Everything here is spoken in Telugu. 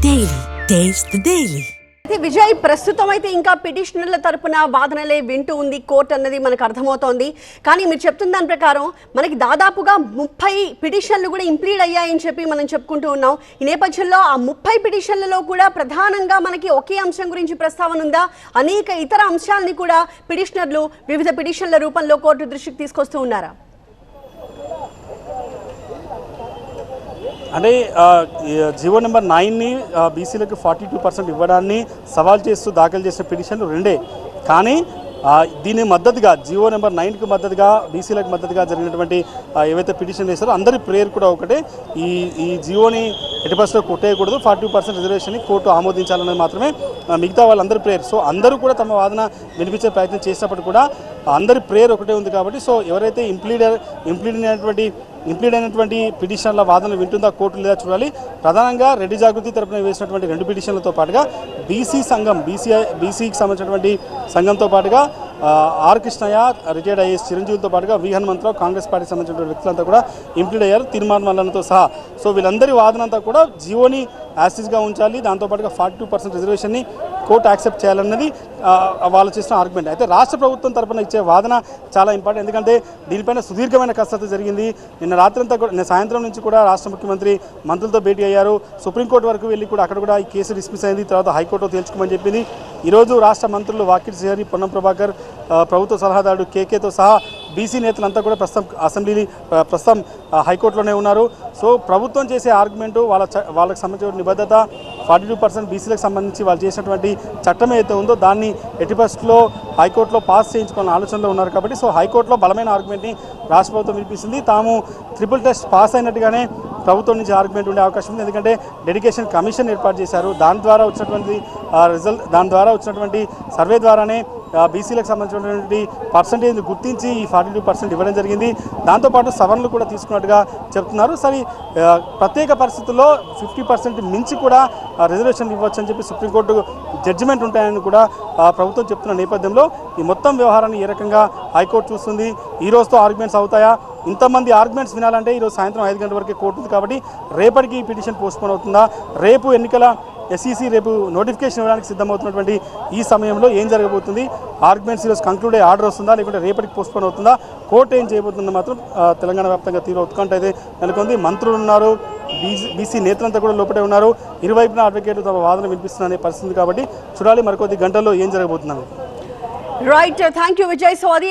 Daily. Taste the Daily. Vijay ప్రస్తుతం అయితే ఇంకా పిటిషనర్ల తరపున వాదనలే వింటూ ఉంది కోర్టు అన్నది మనకు అర్థమవుతోంది. కానీ మీరు చెప్తున్న దాని ప్రకారం మనకి దాదాపుగా 30 పిటిషన్లు కూడా ఇంప్లీడ్ అయ్యాయని చెప్పి మనం చెప్పుకుంటూ ఉన్నాం. ఈ నేపథ్యంలో ఆ 30 పిటిషన్లలో కూడా ప్రధానంగా మనకి ఒకే అంశం గురించి ప్రస్తావన ఉందా? అనేక ఇతర అంశాలని కూడా పిటిషనర్లు వివిధ పిటిషన్ల రూపంలో కోర్టు దృష్టికి తీసుకొస్తూ ఉన్నారా? అంటే జీవో నెంబర్ 9ని బీసీలకు 42% ఇవ్వడాన్ని సవాల్ చేస్తూ దాఖలు చేసిన పిటిషన్లు రెండే. కానీ దీని మద్దతుగా జీవో నెంబర్ 9కి మద్దతుగా బీసీలకు మద్దతుగా జరిగినటువంటి ఏవైతే పిటిషన్ వేస్తారో అందరి ప్రేయర్ కూడా ఒకటే, ఈ జీవోని ఎట్టి పరిస్థితుల్లో కొట్టేయకూడదు, 42% రిజర్వేషన్ని కోర్టు ఆమోదించాలనేది మాత్రమే మిగతా వాళ్ళందరి ప్రేయర్. సో అందరూ కూడా తమ వాదన వినిపించే ప్రయత్నం చేసినప్పుడు కూడా అందరి ప్రేయర్ ఒకటే ఉంది కాబట్టి సో ఎవరైతే ఇంప్లీడ్ అయినటువంటి పిటిషన్ల వాదనలు వింటుందా కోర్టు లేదా చూడాలి. ప్రధానంగా రెడ్డి జాగృతి తరపున వేసినటువంటి 2 పిటిషన్లతో పాటుగా బీసీకి సంబంధించినటువంటి సంఘంతో పాటుగా ఆర్ కృష్ణయ్య, రిటైర్డ్ ఐఏఎస్ చిరంజీవితో పాటుగా వి హనుమంతరావు, కాంగ్రెస్ పార్టీకి సంబంధించిన వ్యక్తులంతా కూడా ఇంప్లీడ్ అయ్యారు, తీర్మానం వల్లతో సహా. సో వీళ్ళందరి వాదన అంతా కూడా జీవోని యాసిస్గా ఉంచాలి, దాంతోపాటుగా 42% రిజర్వేషన్ని కోర్టు యాక్సెప్ట్ చేయాలన్నది వాళ్ళు చేసిన ఆర్గ్యుమెంట్. అయితే రాష్ట్ర ప్రభుత్వం తరపున ఇచ్చే వాదన చాలా ఇంపార్టెంట్, ఎందుకంటే దీనిపైన సుదీర్ఘమైన కసరత్తు జరిగింది. నిన్న సాయంత్రం నుంచి కూడా రాష్ట్ర ముఖ్యమంత్రి మంత్రులతో భేటీ అయ్యారు, సుప్రీంకోర్టు వరకు వెళ్ళి కూడా అక్కడ కూడా ఈ కేసు డిస్మిస్ అయింది, తర్వాత హైకోర్టులో తేల్చుకోమని చెప్పింది. ఈరోజు రాష్ట్ర మంత్రులు వాకిటి శ్రీహరి, పొన్నం ప్రభాకర్, ప్రభుత్వ సలహాదారుడు కేకేతో సహా బీసీ నేతలంతా కూడా ప్రస్తుతం హైకోర్టులోనే ఉన్నారు. సో ప్రభుత్వం చేసే ఆర్గ్యుమెంటు వాళ్ళకి సంబంధించిన నిబద్ధత 42% బీసీలకు సంబంధించి వాళ్ళు చేసినటువంటి చట్టం ఏదైతే ఉందో దాన్ని ఎట్టి పరిస్థితుల్లో హైకోర్టులో పాస్ చేయించుకోవాలని ఆలోచనలో ఉన్నారు. కాబట్టి సో హైకోర్టులో బలమైన ఆర్గ్యుమెంట్ని రాష్ట్ర ప్రభుత్వం వినిపిస్తుంది. తాము ట్రిపుల్ టెస్ట్ పాస్ అయినట్టుగానే ప్రభుత్వం నుంచి ఆర్గ్యుమెంట్ ఉండే అవకాశం ఉంది, ఎందుకంటే డెడికేషన్ కమిషన్ ఏర్పాటు చేశారు. దాని ద్వారా వచ్చినటువంటి సర్వే ద్వారానే బీసీలకు సంబంధించినటువంటి పర్సంటేజ్ని గుర్తించి ఈ 42% ఇవ్వడం జరిగింది. దాంతోపాటు సవరణలు కూడా తీసుకున్నట్టుగా చెప్తున్నారు. సరే ప్రత్యేక పరిస్థితుల్లో 50% మించి కూడా రిజర్వేషన్ ఇవ్వచ్చు అని చెప్పి సుప్రీంకోర్టు జడ్జిమెంట్ ఉంటాయని కూడా ప్రభుత్వం చెప్తున్న నేపథ్యంలో ఈ మొత్తం వ్యవహారాన్ని ఏ రకంగా హైకోర్టు చూస్తుంది, ఈ రోజుతో ఆర్గ్యుమెంట్స్ అవుతాయా? ఇంతమంది ఆర్గ్యుమెంట్స్ వినాలంటే ఈరోజు సాయంత్రం 5 గంటల వరకే కోర్టు ఉంది కాబట్టి రేపటికి ఈ పిటిషన్ పోస్ట్పోన్ అవుతుందా? రేపు ఎన్నికల ఎస్ఈసీ రేపు నోటిఫికేషన్ ఇవ్వడానికి సిద్ధమవుతున్నటువంటి ఈ సమయంలో ఏం జరగబోతుంది? ఆర్గ్యుమెంట్స్ ఈరోజు కంక్లూడ్ అయ్యే ఆర్డర్ వస్తుందా, లేకుంటే రేపటికి పోస్ట్పోన్ అవుతుందా? కోర్టు ఏం చేయబోతుందో మాత్రం తెలంగాణ వ్యాప్తంగా తీవ్ర ఉత్కంఠ అయితే నెలకొంది. మంత్రులు ఉన్నారు, బీసీ నేతలంతా కూడా లోపలే ఉన్నారు, ఇరువైపున అడ్వకేట్లు తమ వాదన వినిపిస్తున్న పరిస్థితి కాబట్టి చూడాలి మరికొద్ది గంటల్లో ఏం జరగబోతుందని. Right, thank you Vijay. So అది